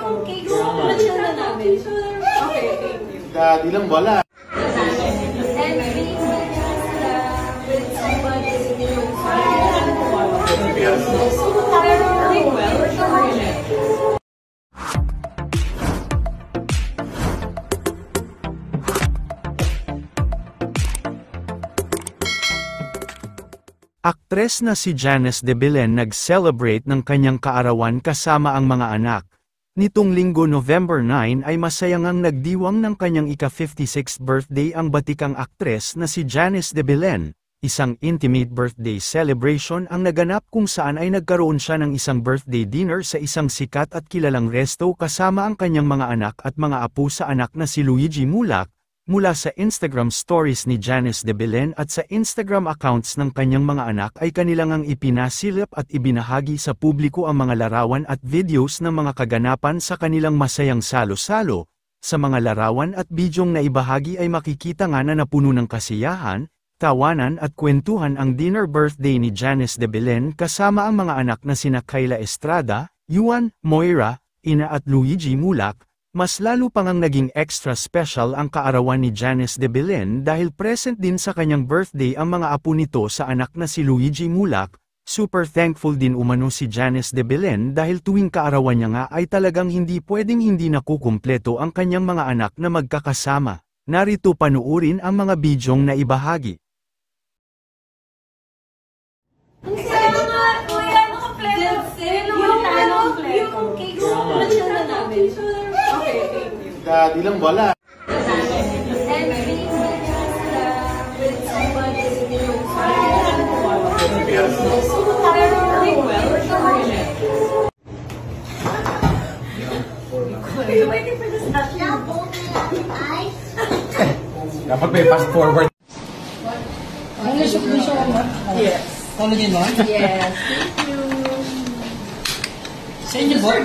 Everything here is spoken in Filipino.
yung cakes. Na-chill na namin. Okay, thank you. Daddy lang wala. And maybe with somebody Aktres na si Janice de Belen nag-celebrate ng kanyang kaarawan kasama ang mga anak. Nitong linggo November 9 ay masayangang nagdiwang ng kanyang ika-56th birthday ang batikang aktres na si Janice de Belen. Isang intimate birthday celebration ang naganap kung saan ay nagkaroon siya ng isang birthday dinner sa isang sikat at kilalang resto kasama ang kanyang mga anak at mga apo sa anak na si Luigi Mulak. Mula sa Instagram stories ni Janice de Belen at sa Instagram accounts ng kanyang mga anak ay kanilang ipinasilip at ibinahagi sa publiko ang mga larawan at videos ng mga kaganapan sa kanilang masayang salo-salo. Sa mga larawan at bidyong na ibahagi ay makikita nga na napuno ng kasiyahan, tawanan at kwentuhan ang dinner birthday ni Janice de Belen kasama ang mga anak na sina Kayla Estrada, Yuan, Moira, Ina at Luigi Mulak. Mas lalo pang ang naging extra special ang kaarawan ni Janice de Belen dahil present din sa kanyang birthday ang mga apo nito sa anak na si Luigi Mulak. Super thankful din umano si Janice de Belen dahil tuwing kaarawan niya nga ay talagang hindi pwedeng hindi nakukumpleto ang kanyang mga anak na magkakasama. Narito panuurin ang mga bidyong na ibahagi. Ang saya nga, kuya, nakampleto. Yung cakes, na-chill na namin. Okay, thank you. Daddy lang wala. And maybe with somebody You're waiting for the session. Dapat may fast forward. Yes. Collagen one? Yes. Thank you. Sa inyo, board?